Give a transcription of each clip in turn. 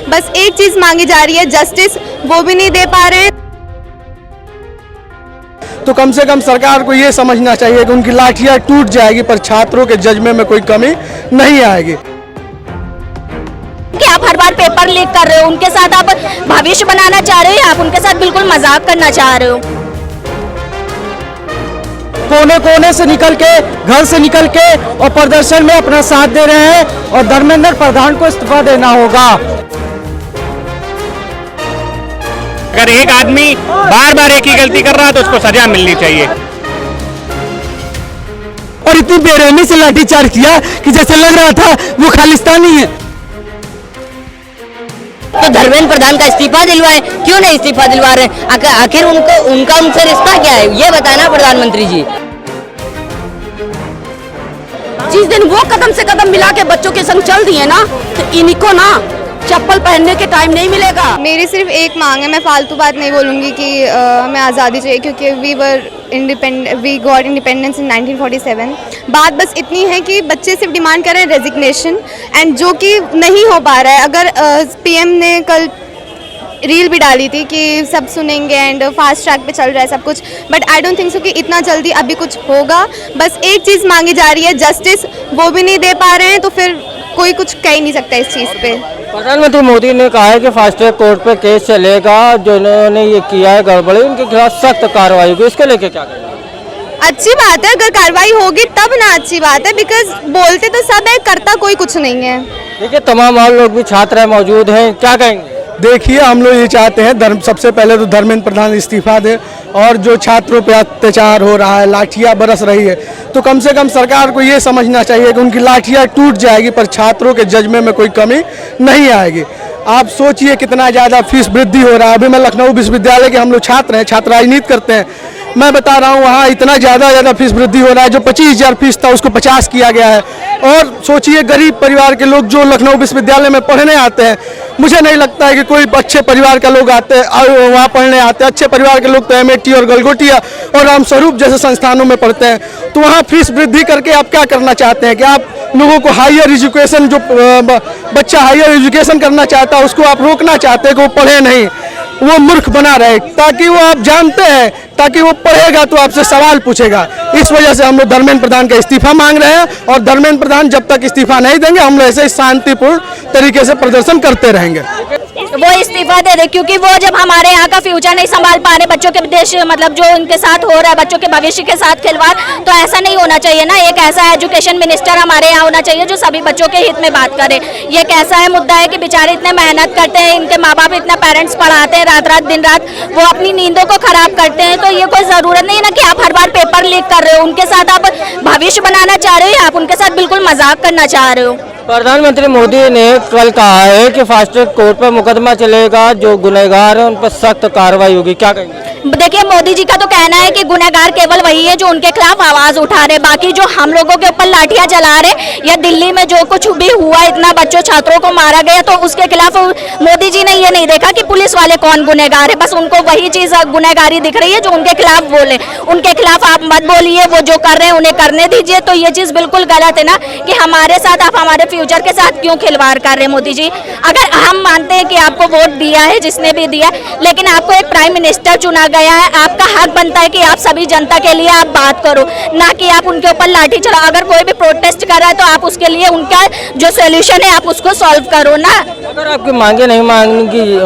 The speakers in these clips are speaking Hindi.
बस एक चीज़ मांगी जा रही है, जस्टिस, वो भी नहीं दे पा रहे हैं। तो कम से कम सरकार को ये समझना चाहिए कि उनकी लाठियां टूट जाएगी पर छात्रों के जज्बे में कोई कमी नहीं आएगी। कि आप हर बार पेपर लीक कर रहे हो, उनके साथ आप भविष्य बनाना चाह रहे हो, आप उनके साथ बिल्कुल मजाक करना चाह रहे हो। कोने कोने से निकल के, घर से निकल के और प्रदर्शन में अपना साथ दे रहे हैं और धर्मेंद्र प्रधान को इस्तीफा देना होगा। अगर एक आदमी बार बार एक ही गलती कर रहा है तो उसको सजा मिलनी चाहिए। और इतनी बेरहमी से लाठीचार्ज किया कि जैसे लग रहा था वो खालिस्तानी है। तो धर्मेंद्र प्रधान का इस्तीफा दिलवाए, क्यों नहीं इस्तीफा दिलवा रहे? आखिर उनका उनसे रिश्ता क्या है, ये बताना प्रधानमंत्री जी। जिस दिन वो कदम से कदम मिला के बच्चों के संग चल दिए ना, तो इनको ना चप्पल पहनने के टाइम नहीं मिलेगा। मेरी सिर्फ एक मांग है, मैं फालतू बात नहीं बोलूँगी कि हमें आज़ादी चाहिए, क्योंकि वी गॉट इंडिपेंडेंस इन 1947। बात बस इतनी है कि बच्चे सिर्फ डिमांड कर रहे हैं रेजिग्नेशन, एंड जो कि नहीं हो पा रहा है। अगर पीएम ने कल रील भी डाली थी कि सब सुनेंगे एंड फास्ट ट्रैक पे चल रहा है सब कुछ, but I don't think so कि इतना जल्दी अभी कुछ होगा। बस एक चीज़ मांगी जा रही है, जस्टिस, वो भी नहीं दे पा रहे हैं, तो फिर कोई कुछ कह ही नहीं सकता इस चीज़ पे। प्रधानमंत्री मोदी ने कहा है कि फास्ट ट्रैक कोर्ट पे केस चलेगा, जिन्होंने ये किया है गड़बड़ी उनके खिलाफ सख्त कार्रवाई होगी। इसके लेके क्या कहेंगे? अच्छी बात है, अगर कार्रवाई होगी तब ना अच्छी बात है, बिकॉज बोलते तो सब है, करता कोई कुछ नहीं है। देखिए तमाम और लोग भी छात्र मौजूद हैं, क्या कहेंगे? देखिए, हम लोग ये चाहते हैं सबसे पहले तो धर्मेंद्र प्रधान इस्तीफा दे, और जो छात्रों पे अत्याचार हो रहा है, लाठियां बरस रही है, तो कम से कम सरकार को ये समझना चाहिए कि उनकी लाठियां टूट जाएगी पर छात्रों के जज्बे में कोई कमी नहीं आएगी। आप सोचिए कितना ज़्यादा फीस वृद्धि हो रहा है। अभी मैं लखनऊ विश्वविद्यालय के हम लोग छात्र हैं, छात्र राजनीति करते हैं। मैं बता रहा हूँ वहाँ इतना ज़्यादा फीस वृद्धि हो रहा है, जो 25,000 फीस था उसको 50 किया गया है। और सोचिए गरीब परिवार के लोग जो लखनऊ विश्वविद्यालय में पढ़ने आते हैं, मुझे नहीं लगता है कि कोई अच्छे परिवार का लोग आते हैं वहाँ पढ़ने आते हैं। अच्छे परिवार के लोग तो MIT और गलगोटिया और रामस्वरूप जैसे संस्थानों में पढ़ते हैं। तो वहाँ फीस वृद्धि करके आप क्या करना चाहते हैं कि आप लोगों को हायर एजुकेशन, जो बच्चा हायर एजुकेशन करना चाहता है उसको आप रोकना चाहते हैं कि वो पढ़े नहीं, वो मूर्ख बना रहे, ताकि वो आप जानते हैं, ताकि वो पढ़ेगा तो आपसे सवाल पूछेगा। इस वजह से हम लोग धर्मेंद्र प्रधान का इस्तीफा मांग रहे हैं, और धर्मेंद्र प्रधान जब तक इस्तीफा नहीं देंगे हम लोग ऐसे शांतिपूर्ण तरीके से प्रदर्शन करते रहेंगे। वो इस्तीफा दे दे, क्योंकि वो जब हमारे यहाँ का फ्यूचर नहीं संभाल पा रहे, बच्चों के देश मतलब जो उनके साथ हो रहा है, बच्चों के भविष्य के साथ खिलवाड़, तो ऐसा नहीं होना चाहिए ना। एक ऐसा एजुकेशन मिनिस्टर हमारे यहाँ होना चाहिए जो सभी बच्चों के हित में बात करे। ये कैसा है मुद्दा है कि बेचारे इतने मेहनत करते हैं, इनके माँ बाप इतना पेरेंट्स पढ़ाते हैं रात रात दिन रात, वो अपनी नींदों को खराब करते हैं। तो ये कोई जरूरत नहीं है ना कि आप हर बार पेपर लीक कर रहे हो, उनके साथ आप भविष्य बनाना चाह रहे हो, आप उनके साथ बिल्कुल मजाक करना चाह रहे हो। प्रधानमंत्री मोदी ने कल कहा है कि फास्ट ट्रैक कोर्ट पर मुकदमा चलेगा, जो गुनहगार है उन पर सख्त कार्रवाई होगी, क्या कहेंगे? देखिए, मोदी जी का तो कहना है कि गुनहगार केवल वही है जो उनके खिलाफ आवाज उठा रहे, बाकी जो हम लोगों के ऊपर लाठियां चला रहे या दिल्ली में जो कुछ भी हुआ, इतना बच्चों छात्रों को मारा गया, तो उसके खिलाफ मोदी जी ने ये नहीं देखा कि पुलिस वाले कौन गुनहगार है। बस उनको वही चीज गुनहगारी दिख रही है जो उनके खिलाफ बोले। उनके खिलाफ आप मत बोलिए, वो जो कर रहे हैं उन्हें करने दीजिए। तो ये चीज बिल्कुल गलत है ना कि हमारे साथ आप हमारे फ्यूचर के साथ क्यों खिलवाड़ कर रहे हैं मोदी जी। अगर हम मानते हैं कि आपको वोट दिया है जिसने भी दिया, लेकिन आपको एक प्राइम मिनिस्टर चुना गया है, आपका हक बनता है कि आप सभी जनता के लिए आप बात करो, ना कि आप उनके ऊपर लाठी चलाओ। अगर कोई भी प्रोटेस्ट कर रहा है तो आप उसके लिए उनका जो सोल्यूशन है आप उसको सॉल्व करो ना। अगर आपकी मांगे नहीं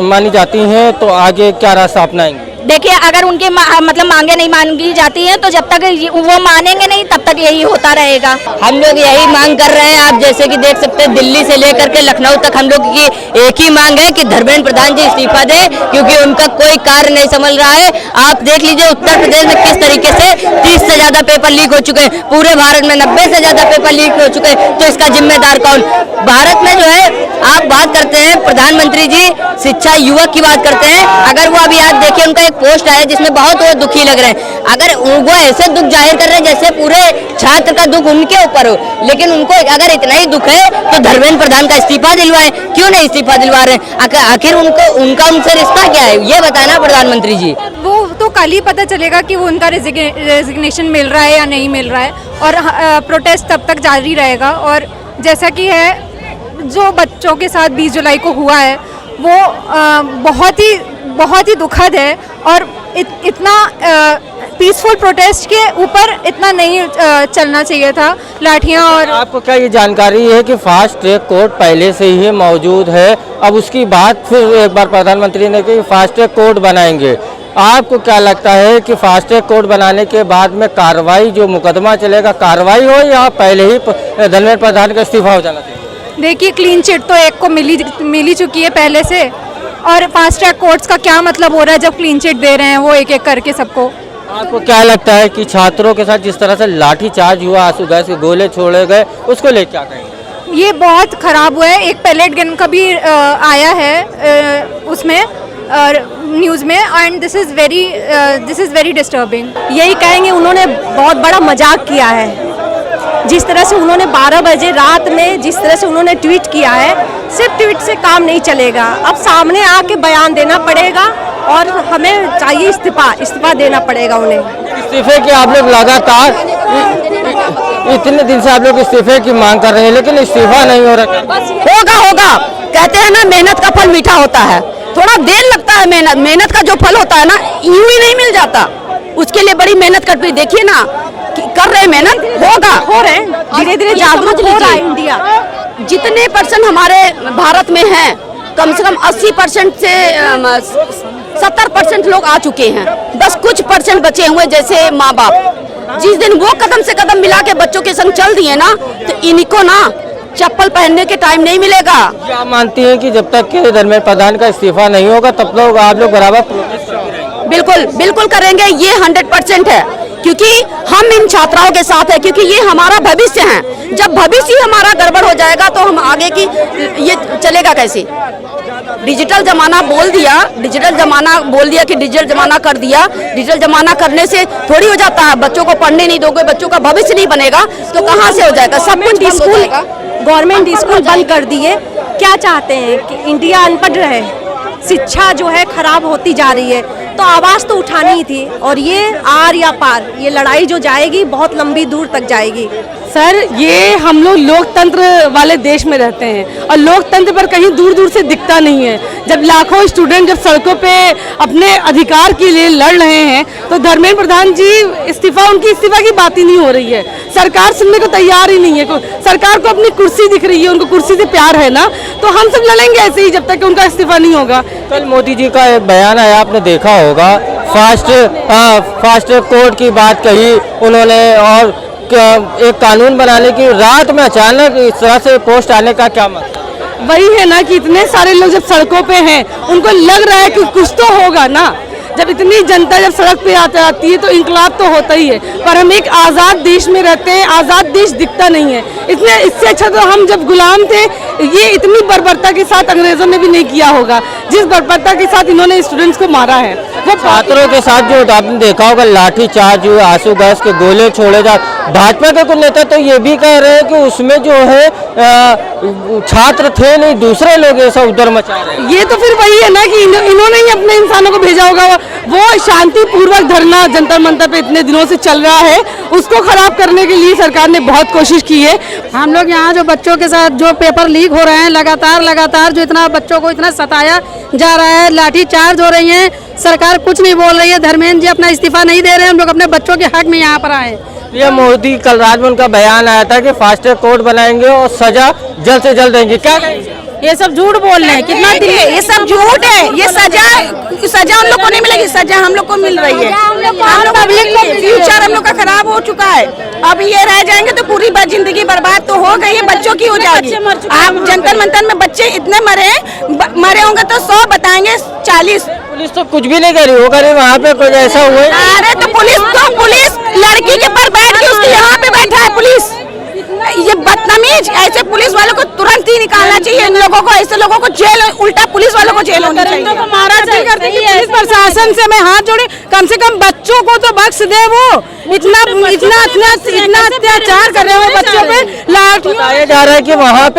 मानी जाती हैं तो आगे क्या रास्ता अपनाएंगे? देखिए, अगर उनकी मतलब मांगे नहीं मांगी जाती हैं तो जब तक वो मानेंगे नहीं तब तक यही होता रहेगा। हम लोग यही मांग कर रहे हैं। आप जैसे कि देख सकते हैं दिल्ली से लेकर के लखनऊ तक हम लोग की एक ही मांग है कि धर्मेंद्र प्रधान जी इस्तीफा दें, क्योंकि उनका कोई कार्य नहीं संभल रहा है। आप देख लीजिए उत्तर प्रदेश में किस तरीके से 30 से ज्यादा पेपर लीक हो चुके हैं, पूरे भारत में 90 से ज्यादा पेपर लीक हो चुके हैं, तो इसका जिम्मेदार कौन? भारत में जो है आप बात करते हैं प्रधानमंत्री जी शिक्षा युवक की बात करते हैं, अगर वो अभी आज देखिए उनका एक पोस्ट आया जिसमें बहुत वो दुखी लग रहे हैं। अगर वो ऐसे दुख जाहिर कर रहे हैं जैसे पूरे छात्र का दुख उनके ऊपर हो, लेकिन उनको अगर इतना ही दुख है तो धर्मेंद्र प्रधान का इस्तीफा दिलवाएं, क्यों नहीं इस्तीफा दिलवा रहे हैं? आखिर उनका उनसे रिश्ता क्या है, ये बताना प्रधानमंत्री जी। वो तो कल ही पता चलेगा कि वो उनका रेजिग्नेशन मिल रहा है या नहीं मिल रहा है, और प्रोटेस्ट तब तक जारी रहेगा। और जैसा कि है जो बच्चों के साथ 20 जुलाई को हुआ है वो बहुत ही दुखद है। और इतना पीसफुल प्रोटेस्ट के ऊपर इतना नहीं चलना चाहिए था, लाठियाँ। और आपको क्या ये जानकारी है कि फास्ट ट्रैक कोर्ट पहले से ही मौजूद है, अब उसकी बात फिर एक बार प्रधानमंत्री ने कि फास्ट ट्रैक कोर्ट बनाएंगे। आपको क्या लगता है कि फास्ट ट्रैक कोर्ट बनाने के बाद में कार्रवाई, जो मुकदमा चलेगा, कार्रवाई हो या पहले ही धर्मेंद्र प्रधान का इस्तीफा हो जाना चाहिए? देखिए, क्लीन चिट तो एक को मिली चुकी है पहले से, और फास्ट ट्रैक कोर्ट्स का क्या मतलब हो रहा है जब क्लीन चिट दे रहे हैं वो एक एक करके सबको। आपको क्या लगता है कि छात्रों के साथ जिस तरह से लाठी चार्ज हुआ, आंसू गैस के गोले छोड़े गए, उसको लेकर क्या कहेंगे? ये बहुत खराब हुआ है। एक पैलेट गन का भी आया है उसमें न्यूज़ में, and this is very disturbing. यही कहेंगे, उन्होंने बहुत बड़ा मजाक किया है। जिस तरह से उन्होंने 12 बजे रात में जिस तरह से उन्होंने ट्वीट किया है, सिर्फ ट्वीट से काम नहीं चलेगा, अब सामने आके बयान देना पड़ेगा और हमें चाहिए इस्तीफा देना पड़ेगा उन्हें। इस्तीफे की आप लोग लगातार इतने दिन से आप लोग इस्तीफे की मांग कर रहे हैं, लेकिन इस्तीफा नहीं हो रहा। होगा कहते हैं ना, मेहनत का फल मीठा होता है, थोड़ा देर लगता है। मेहनत का जो फल होता है ना, यूं ही नहीं मिल जाता, उसके लिए बड़ी मेहनत करती। देखिए ना, कर रहे मेहनत, होगा, हो रहे हैं, धीरे धीरे जागरूक हो रहा है इंडिया। जितने % हमारे भारत में हैं, कम से कम 80% से 70% लोग आ चुके हैं, बस कुछ % बचे हुए, जैसे माँ बाप। जिस दिन वो कदम से कदम मिला के बच्चों के संग चल दिए ना, तो इनको ना चप्पल पहनने के टाइम नहीं मिलेगा। क्या मानती हैं कि जब तक कि धर्मेंद्र प्रधान का इस्तीफा नहीं होगा तब तक आप लोग बराबर प्रोटेस्ट करते रहेंगे? बिल्कुल करेंगे, ये 100% है, क्योंकि हम इन छात्राओं के साथ है, क्योंकि ये हमारा भविष्य है। जब भविष्य ही हमारा गड़बड़ हो जाएगा तो हम आगे की ये चलेगा कैसे? डिजिटल जमाना बोल दिया कि डिजिटल जमाना कर दिया। डिजिटल जमाना करने से थोड़ी हो जाता है। बच्चों को पढ़ने नहीं दोगे, बच्चों का भविष्य नहीं बनेगा तो कहाँ से हो जाएगा? सब कुछ स्कूल, गवर्नमेंट स्कूल बंद कर दिए। क्या चाहते हैं कि इंडिया अनपढ़ रहे? शिक्षा जो है खराब होती जा रही है, तो आवाज़ तो उठानी ही थी। और ये आर या पार, ये लड़ाई जो जाएगी बहुत लंबी दूर तक जाएगी। सर, ये हम लोग लोकतंत्र वाले देश में रहते हैं और लोकतंत्र पर कहीं दूर दूर से दिखता नहीं है। जब लाखों स्टूडेंट जब सड़कों पे अपने अधिकार के लिए लड़ रहे हैं, तो धर्मेंद्र प्रधान जी उनकी इस्तीफा की बात ही नहीं हो रही है। सरकार सुनने को तैयार ही नहीं है। सरकार को अपनी कुर्सी दिख रही है, उनको कुर्सी से प्यार है ना, तो हम सब लड़ेंगे ऐसे ही जब तक उनका इस्तीफा नहीं होगा। कल मोदी जी का एक बयान आया, आपने देखा होगा, फास्ट कोर्ट की बात कही उन्होंने, और एक कानून बनाने की रात में अचानक इस तरह से पोस्ट आने का क्या मतलब? वही है ना कि इतने सारे लोग जब सड़कों पे हैं, उनको लग रहा है कि कुछ तो होगा ना। जब इतनी जनता जब सड़क पे आती है तो इंकलाब तो होता ही है, पर हम एक आज़ाद देश में रहते हैं, आज़ाद देश दिखता नहीं है। इससे अच्छा तो हम जब गुलाम थे, ये इतनी बर्बरता के साथ अंग्रेजों ने भी नहीं किया होगा जिस बर्बरता के साथ इन्होंने स्टूडेंट्स को मारा है। वो छात्रों के साथ जो आपने देखा होगा लाठी चार्ज हुए, आंसू गैस के गोले छोड़े जा, भाजपा के कुछ नेता तो ये भी कह रहे हैं कि उसमें जो है छात्र थे नहीं, दूसरे लोग ऐसा उधर मचा रहे हैं। ये तो फिर वही है ना कि इन्होंने ही अपने इंसानों को भेजा होगा। वो शांतिपूर्वक धरना जंतर मंतर पे इतने दिनों से चल रहा है, उसको खराब करने के लिए सरकार ने बहुत कोशिश की है। हम लोग यहाँ जो बच्चों के साथ जो पेपर लीक हो रहे हैं, लगातार जो इतना बच्चों को इतना सताया जा रहा है, लाठी चार्ज हो रही है, सरकार कुछ नहीं बोल रही है। धर्मेंद्र जी अपना इस्तीफा नहीं दे रहे हैं। हम लोग अपने बच्चों के हक में यहाँ पर आए। ये मोदी कल रात में उनका बयान आया था कि फास्ट ट्रैक कोर्ट बनाएंगे और सजा जल्द से जल्द देंगे। क्या ये सब झूठ बोल रहे हैं? कितना ये सब झूठ है। ये सजा उन लोग को नहीं मिलेगी, सजा हम लोग को मिल रही है। हम लोग पब्लिक का फ्यूचर हम लोग का खराब हो चुका है। अब ये रह जाएंगे तो पूरी जिंदगी बर्बाद तो हो गई है, बच्चों की हो जाएगी। आप जंतर मंतर में बच्चे इतने मरे होंगे तो 100 बताएंगे 40। पुलिस तो कुछ भी नहीं करी, वो करी वहाँ पे कुछ ऐसा हुआ। अरे तो पुलिस लड़की के पर बैठ के उसके यहाँ पे बैठा है पुलिस। ये बदतमीज, ऐसे पुलिस वालों को तुरंत ही निकालना चाहिए। इन लोगों को, ऐसे लोगों को जेल, उल्टा पुलिस वालों को जेल होनी चाहिए। पुलिस प्रशासन से मैं हाथ जोड़े, कम से कम बच्चों को तो बख्श दे। वो इतना अत्याचार कर रहे हैं बच्चों पे। बताया जा रहा है कि वहाँ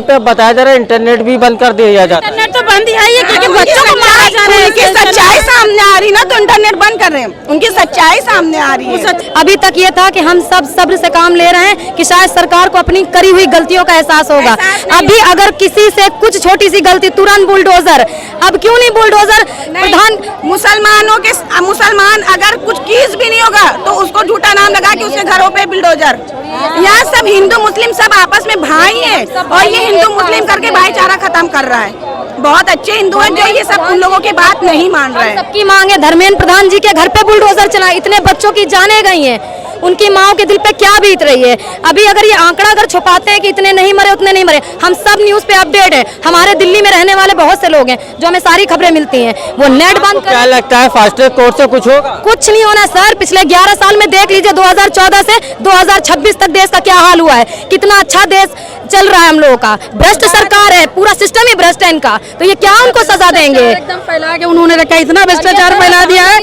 पे बताया जा रहा है इंटरनेट भी बंद कर दिया जाता है। इंटरनेट तो बंद ही है, क्योंकि बच्चों को मारा जा रहा है। सच्चाई सामने आ रही ना तो इंटरनेट बंद कर रहे हैं, उनकी सच्चाई सामने आ रही है। अभी तक ये था कि हम सब सब्र से काम ले रहे हैं कि शायद सरकार को अपनी करी हुई गलतियों का एहसास होगा। अभी अगर किसी से कुछ छोटी सी गलती तुरंत बुलडोजर, अब क्यों नहीं बुलडोजर? प्रधान मुसलमान अगर कुछ कीज भी नहीं होगा तो उसको झूठा नाम लगा के उसके घरों पे बुलडोजर। यहाँ सब हिंदू मुस्लिम सब आपस में भाई हैं और ये हिंदू मुस्लिम करके भाईचारा खत्म कर रहा है। बहुत अच्छे हिंदू हैं जो ये सब उन लोगों की बात नहीं मान रहे हैं। सबकी मांग है धर्मेंद्र प्रधान जी के घर पे बुलडोजर चला, इतने बच्चों की जाने गई हैं, उनकी माओ के दिल पे क्या बीत रही है। अभी अगर ये आंकड़ा अगर छुपाते हैं कि इतने नहीं मरे उतने नहीं मरे, हम सब न्यूज पे अपडेट है। हमारे दिल्ली में रहने वाले बहुत से लोग हैं जो हमें सारी खबरें मिलती हैं। वो नेट बंद क्या लगता है फास्ट ट्रैक कोर्ट से कुछ होगा? कुछ नहीं होना सर। पिछले 11 साल में देख लीजिए 2014 से 2026 तक देश का क्या हाल हुआ है, कितना अच्छा देश चल रहा है हम लोगों का। भ्रष्ट सरकार है, पूरा सिस्टम ही भ्रष्ट है इनका, तो ये क्या उनको सजा देंगे? एकदम फैला के उन्होंने रखा, इतना भ्रष्टाचार फैला दिया है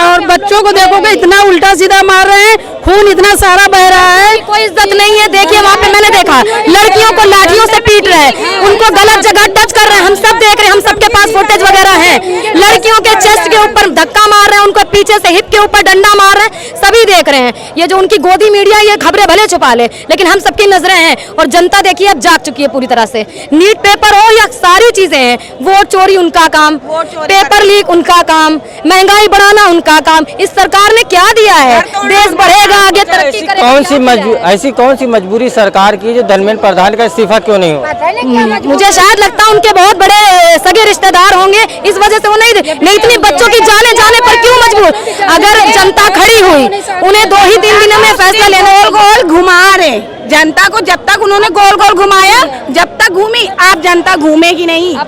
और बच्चों को देखोगे इतना उल्टा सीधा मार रहे हैं, खून इतना सारा बह रहा है, कोई इज्जत नहीं है। देखिए वहाँ पे मैंने देखा लड़कियों को लाठियों से पीट रहे हैं, उनको गलत जगह टच कर रहे हैं, हम सब देख रहे हैं, हम सबके पास फुटेज वगैरह है। लड़कियों के चेस्ट के ऊपर धक्का मार रहे हैं, उनको पीछे से हिप के ऊपर डंडा मार रहे हैं, सभी देख रहे हैं। ये जो उनकी गोदी मीडिया ये खबरें भले छुपा ले, लेकिन हम सबकी नजरें हैं और जनता देखिए अब जाग चुकी है पूरी तरह से। नीट पेपर हो या सारी चीजें हैं, वोट चोरी उनका काम, पेपर लीक उनका काम, महंगाई बढ़ाना उनका काम। इस सरकार ने क्या दिया है? देश बढ़ेगा आगे, तरक्की करेगा। ऐसी कौन सी मजबूरी सरकार की जो धर्मेंद्र प्रधान का इस्तीफा क्यों नहीं हो? मुझे शायद लगता है उनके बहुत बड़े सगे रिश्तेदार होंगे, इस वजह से वो नहीं इतनी बच्चों की जाने पर क्यों मजबूर? अगर जनता खड़ी हुई, उन्हें 2 ही 3 दिनों में फैसला लेना। गोल घुमा रहे जनता को, जब तक उन्होंने गोल गोल घुमाया, जब तक घूमी, आप जनता घूमेगी नहीं।